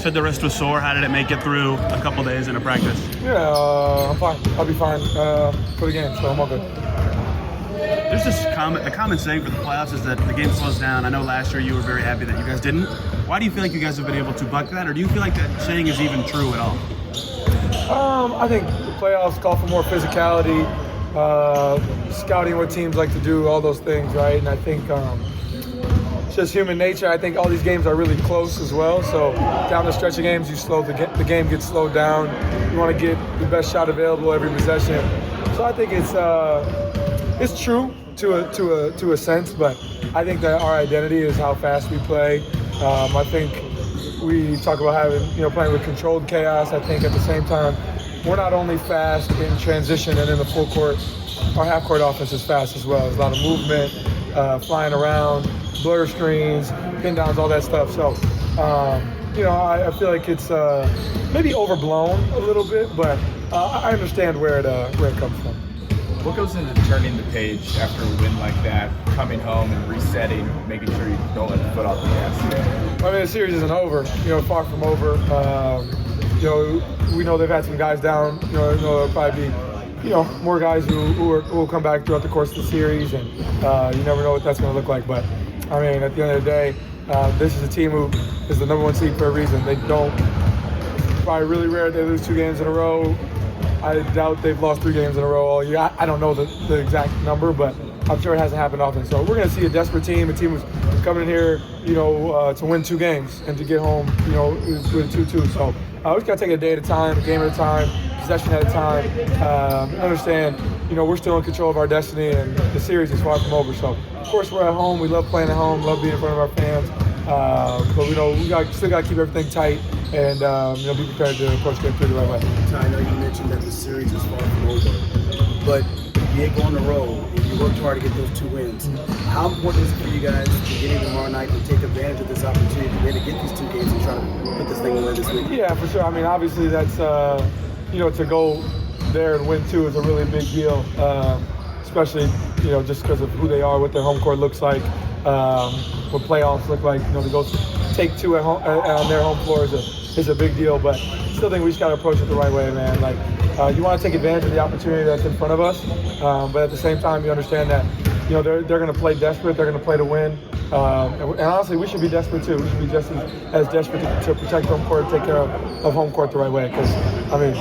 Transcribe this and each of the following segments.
Said the wrist was sore. How did it make it through a couple days into practice? Yeah, I'm fine. I'll be fine for the game, so I'm all good. There's this a common saying for the playoffs is that the game slows down. I know last year you were very happy that you guys didn't. Why do you feel like you guys have been able to buck that, or do you feel like that saying is even true at all? I think the playoffs call for more physicality, scouting what teams like to do, all those things, right? And I think it's just human nature. I think all these games are really close as well. So down the stretch of games, the game gets slowed down. You want to get the best shot available every possession. So I think it's true to a sense, but I think that our identity is how fast we play. I think we talk about playing with controlled chaos. I think at the same time, we're not only fast in transition and in the full court, our half court offense is fast as well. There's a lot of movement, flying around, blur screens, pin downs, all that stuff. So, I feel like it's maybe overblown a little bit, but I understand where it comes from. What goes into turning the page after a win like that, coming home and resetting, making sure you don't let the foot off the gas? I mean, the series isn't over, far from over. We know they've had some guys down. There'll probably be, more guys who will come back throughout the course of the series, and you never know what that's going to look like. But, I mean, at the end of the day, this is a team who is the number one seed for a reason. They don't, probably really rare they lose 2 games in a row. I doubt they've lost 3 games in a row all year. I don't know the exact number, but I'm sure it hasn't happened often. So we're going to see a desperate team, a team who's coming in here, to win 2 games and to get home, with 2-2. So we just got to take it a day at a time, a game at a time, possession at a time. Understand, we're still in control of our destiny, and the series is far from over. So, of course, we're at home. We love playing at home, love being in front of our fans. But we still got to keep everything tight and be prepared to approach game 3 the right way. I know you mentioned that the series is far from over, but you go on the road and you worked hard to get those 2 wins. How important is it for you guys to get in tomorrow night and take advantage of this opportunity to get these 2 games and try to put this thing away this week? Yeah, for sure. I mean, obviously that's to go there and win 2 is a really big deal, especially just because of who they are, what their home court looks like. What playoffs look like, to go take 2 at home, on their home floor is a big deal, but still think we just got to approach it the right way, man. Like, you want to take advantage of the opportunity that's in front of us, but at the same time, you understand that, they're going to play desperate, they're going to play to win, and honestly, we should be desperate too. We should be just as desperate to protect home court, take care of home court the right way, because, I mean,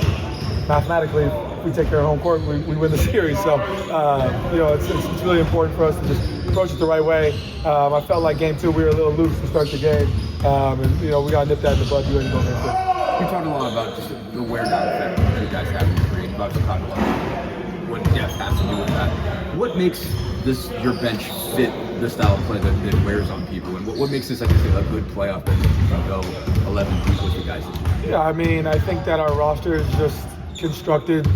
mathematically, if we take care of home court, we win the series. So, it's really important for us to just approach it the right way. I felt like game 2, we were a little loose to start the game. And we got to nip that in the bud to be ready to go game 3. We talked a lot about just the wear-down effect that you guys have in the create about Chicago. What depth has to do with that? What makes your bench fit the style of play that wears on people? And what makes this, like I say, a good playoff bench that you can go 11 deep with you guys? Yeah, I mean, I think that our roster is just constructed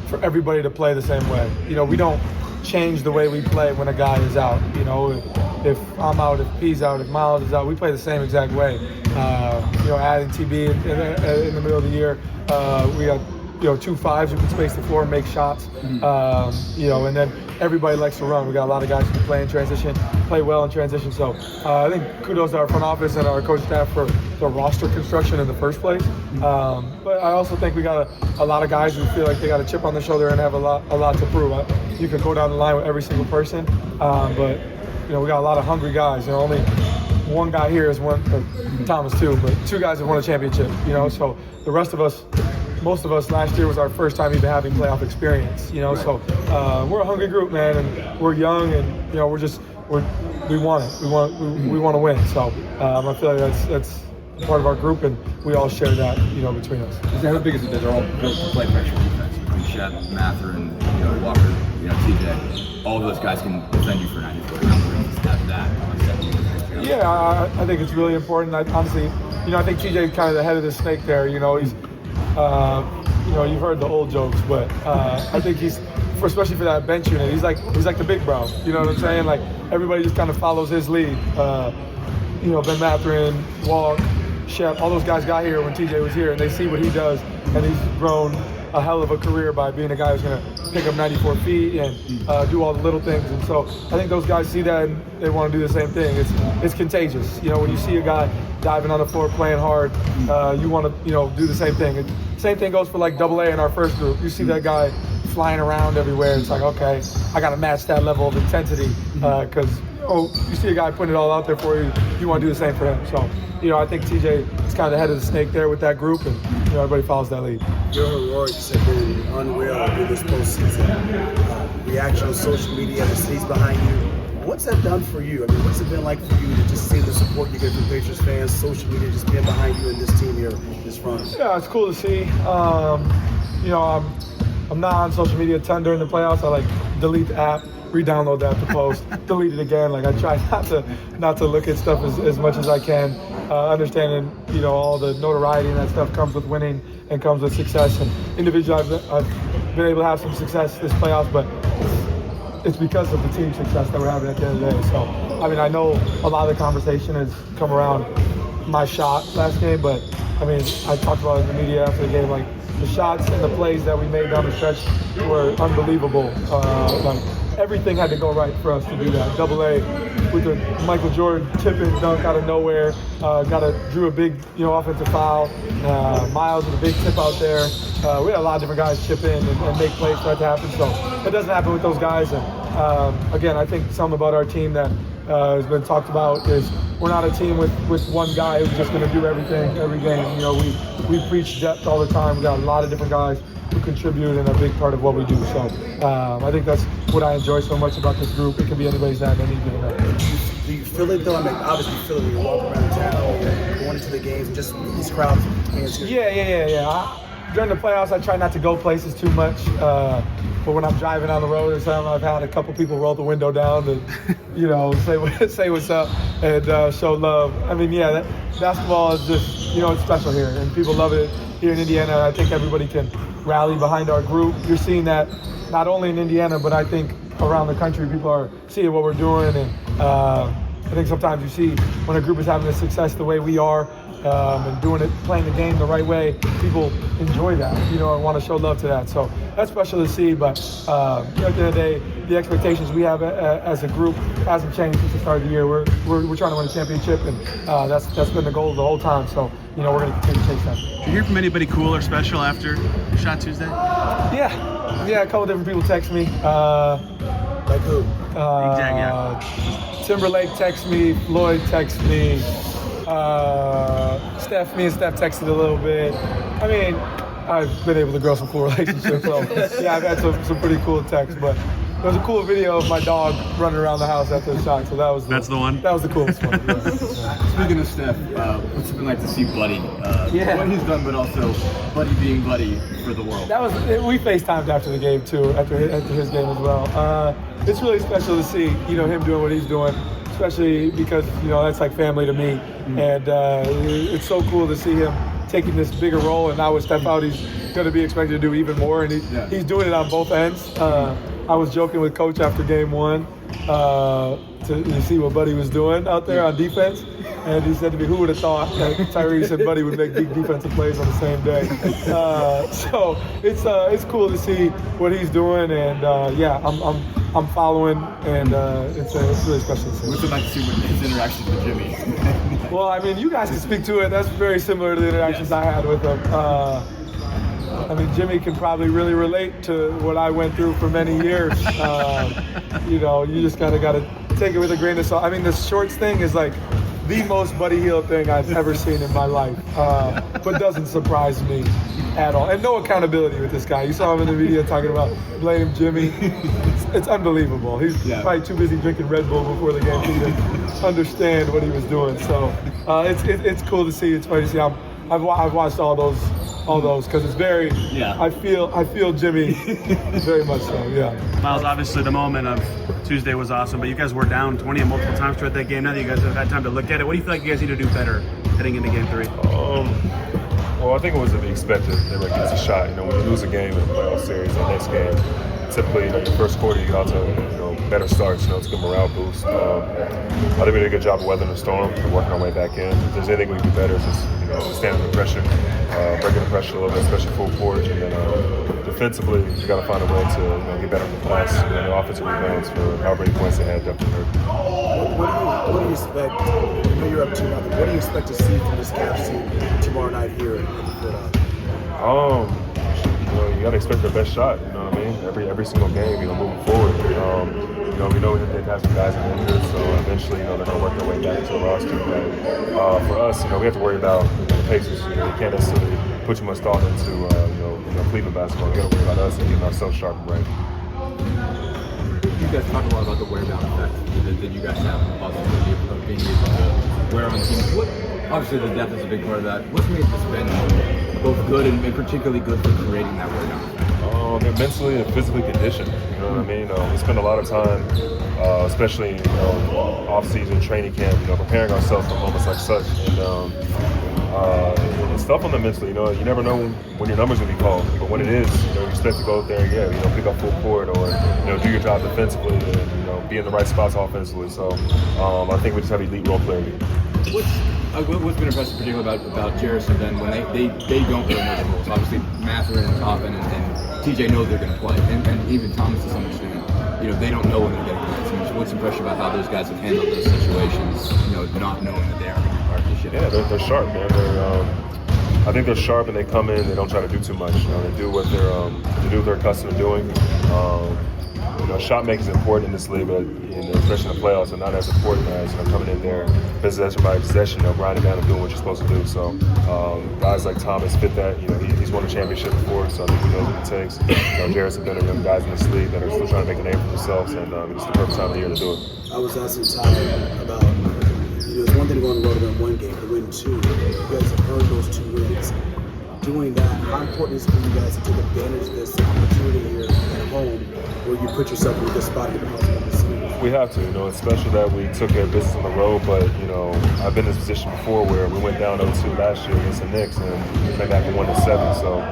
for everybody to play the same way. We don't change the way we play when a guy is out. If I'm out, if P's out, if Myles is out, we play the same exact way. Adding TB in the middle of the year, we got 2 5s who can space the floor and make shots. And then everybody likes to run. We got a lot of guys who can play in transition, play well in transition. So I think kudos to our front office and our coach staff for the roster construction in the first place. But I also think we got a lot of guys who feel like they got a chip on their shoulder and have a lot to prove. You can go down the line with every single person, but we got a lot of hungry guys. Only one guy here is Thomas too, but 2 guys have won a championship. So the rest of us. Most of us last year was our first time even having playoff experience, So we're a hungry group, man, and we're young, and we want it. We want to win. So I feel like that's part of our group, and we all share that, between us. How big is it that they're all built to play pressure defense? Between Shed, Mather, and Walker, TJ, all of those guys can defend you for 94 that. Yeah, I think it's really important. Honestly, I think TJ is kind of the head of the snake there. He's. You've heard the old jokes, but I think especially for that bench unit, he's like the big bro. You know what I'm saying? Like everybody just kind of follows his lead. Ben Mathurin, Walk, Shep, all those guys got here when TJ was here, and they see what he does, and he's grown a hell of a career by being a guy who's going to pick up 94 feet and do all the little things. And so I think those guys see that and they want to do the same thing. It's contagious. You know, when you see a guy diving on the floor, playing hard, you want to, do the same thing. Same thing goes for like AA in our first group. You see that guy flying around everywhere. It's like, okay, I got to match that level of intensity because you see a guy putting it all out there for you. You want to do the same for him. So, I think TJ is kind of the head of the snake there with that group, and everybody follows that lead. Your heroics have been unreal through this postseason. Reaction on social media, the city's behind you. What's that done for you? I mean, what's it been like for you to just see the support you get from Patriots fans, social media just being behind you and this team here, this run? Yeah, it's cool to see. I'm not on social media a ton during the playoffs. I delete the app, re-download the app to post, delete it again. I try not to look at stuff as much as I can, understanding all the notoriety and that stuff comes with winning and comes with success. And individually, I've been able to have some success this playoffs, but it's because of the team success that we're having at the end of the day. So, I know a lot of the conversation has come around my shot last game, but I talked about it in the media after the game, the shots and the plays that we made down the stretch were unbelievable. Everything had to go right for us to do that. AA with the Michael Jordan tip-in dunk out of nowhere, drew a big offensive foul. Myles with a big tip out there. We had a lot of different guys chip in and make plays for that to happen. So it doesn't happen with those guys. And again, I think something about our team that has been talked about is we're not a team with one guy who's just going to do everything every game. We preach depth all the time. We got a lot of different guys who contribute and a big part of what we do. So I think that's what I enjoy so much about this group. It can be anybody's night, any given night. Do you feel it though? Obviously you feel it when you walk around town, going into the games, just these crowds. Yeah. During the playoffs, I try not to go places too much. But when I'm driving on the road or something, I've had a couple people roll the window down to, say what's up and show love. Basketball is just, it's special here, and people love it here in Indiana. I think everybody can rally behind our group. You're seeing that not only in Indiana, but I think around the country, people are seeing what we're doing. And I think sometimes you see when a group is having a success the way we are, and doing it, playing the game the right way, people enjoy that, and want to show love to that. So that's special to see. But at the end of the day, the expectations we have as a group hasn't changed since the start of the year. We're trying to win a championship, and that's been the goal the whole time. So we're going to continue to chase that. Did you hear from anybody cool or special after Shot Tuesday? Yeah, a couple different people text me. Like who? Timberlake texts me, Floyd texts me. Me and Steph texted a little bit. I've been able to grow some cool relationships. So yeah, I've had some pretty cool texts. But there was a cool video of my dog running around the house after the shot. So that's the one. That was the coolest one. Yeah. Speaking of Steph, what's it been like to see Buddy? What he's done, but also Buddy being Buddy for the world. We FaceTimed after the game too, after his game as well. It's really special to see him doing what he's doing. Especially because that's like family to me, and it's so cool to see him taking this bigger role. And now with Steph out, he's going to be expected to do even more, and he's doing it on both ends. I was joking with Coach after Game 1 to see what Buddy was doing out there on defense, and he said to me, "Who would have thought that Tyrese and Buddy would make big defensive plays on the same day?" So it's cool to see what he's doing, and I'm following, and it's really special to see. What's it like to see his interactions with Jimmy? Well, you guys can speak to it. That's very similar to the interactions I had with him. Jimmy can probably really relate to what I went through for many years. You just got to take it with a grain of salt. The shorts thing is like the most Buddy Hield thing I've ever seen in my life, but doesn't surprise me at all. And no accountability with this guy. You saw him in the video talking about blame Jimmy. It's unbelievable. He's probably too busy drinking Red Bull before the game to even understand what he was doing. So it's cool to see. It's funny to see. I've watched all those because it's very. I feel Jimmy very much so. Yeah. Myles, obviously the moment of Tuesday was awesome, but you guys were down 20 multiple times throughout that game. Now that you guys have had time to look at it, what do you feel like you guys need to do better heading into Game 3? Well, I think it was to be expected. Everybody gets a shot. When you lose a game in the playoff series, the next game, typically, your first quarter, you get out to, better starts. It's a good morale boost. I think we did a good job of weathering the storm and working our way back in. If there's anything we can do better, it's just, stand under pressure. breaking the pressure a little bit, especially full court. And then defensively, you got to find a way to get better in the class. The offensive rebounds for however many points they had definitely hurt. What do you expect? I know you're up 2-0. What do you expect to see from this Cavs team tomorrow night here at the Field? You got to expect their best shot. You know what I mean? Every single game, moving forward. We know they've had some guys in injured, so eventually, they're going to work their way back to the roster. But for us, we have to worry about the Pacers. They can't necessarily put too much thought into Cleveland basketball. We got to worry about us and getting ourselves sharp and right. You guys talk a lot about the wear down effect that you guys have, the possibility of being able to wear on teams. Obviously, the depth is a big part of that. What's made this bench both good and particularly good for creating that wear down effect? They're mentally and physically conditioned. You know what I mean? We spend a lot of time, especially off-season training camp, preparing ourselves for moments like such. And it's tough on them mentally. You never know when your numbers will be called, but when it is, you expect to go out there and pick up full court or do your job defensively and be in the right spots offensively. So I think we just have elite role clarity. What's been impressive, particularly about Jarris and Ben, when they don't really know the rules. Obviously, Mathurin and Toppin and TJ know they're going to play, and even Thomas to some extent. They don't know when they're getting minutes. I mean, what's impressive about how those guys have handled those situations? Not knowing that they are going to be part of this shit. Yeah, they're sharp, man. I think they're sharp, and they come in. They don't try to do too much. They do what they're accustomed to doing. Shot making is important in this league, but especially in the playoffs, and not as important as coming in there possession by possession, grinding down and doing what you're supposed to do. So guys like Thomas fit that. He's won a championship before, so I think he knows what it takes. Jarris and Ben are young guys in this league that are still trying to make a name for themselves, and it's the perfect time of the year to do it. I was asking Ty about, it's one thing to go on the road and win one game, to win two. You guys have earned those 2 wins. Doing that, how important is it for you guys to take advantage of this opportunity here at home where you put yourself in a good spot to get the most of the season? We have to, it's special that we took care of business on the road, but, I've been in this position before where we went down 0-2 last year against the Knicks and came back and won 7. So,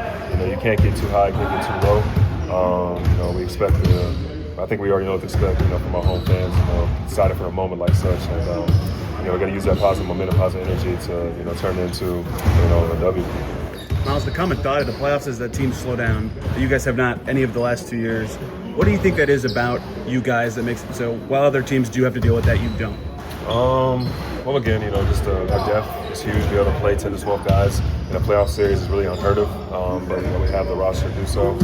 you can't get too high, can't get too low. We expect I think we already know what to expect, from our home fans, excited for a moment like such. And, we're going to use that positive momentum, positive energy to, turn it into, a W. Myles, the common thought of the playoffs is that teams slow down. You guys have not any of the last 2 years. What do you think that is about you guys that makes it so while other teams do have to deal with that, you don't? Well, again, just our depth is huge. To be able to play 10 to 12 guys in a playoff series is really unheard of. But we have the roster to do so.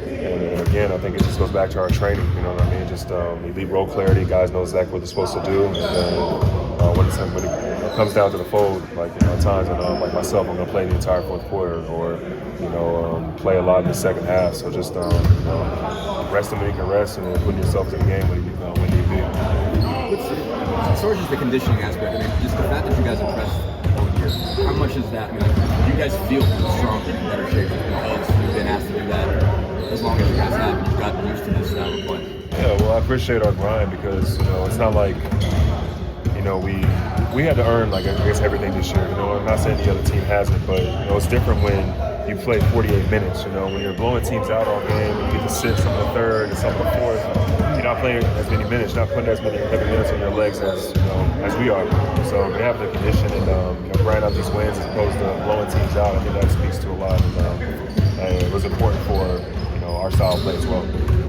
And again, I think it just goes back to our training. You know what I mean? Just elite role clarity. Guys know exactly what they're supposed to do. And when it comes down to the fold, at times, like myself, I'm going to play the entire fourth quarter, or play a lot in the second half. So just resting when you can rest, and then putting yourself in the game when you be. As far as the conditioning aspect, just the fact that you guys are pressed all year, how much is that? Do you guys feel stronger and better shape because you've been asked to do that as long as you guys have? You've gotten used to this style of play. Yeah, well, I appreciate our grind because it's not like we had to earn everything this year. I'm not saying the other team hasn't, but it's different when you play 48 minutes. When you're blowing teams out all game, and you get to sit some of the third and some of the fourth. You're not playing as many minutes, not putting as many heavy minutes on your legs as we are. So we have the condition and grind out these wins as opposed to blowing teams out. I think that speaks to a lot, and it was important for our style of play as well.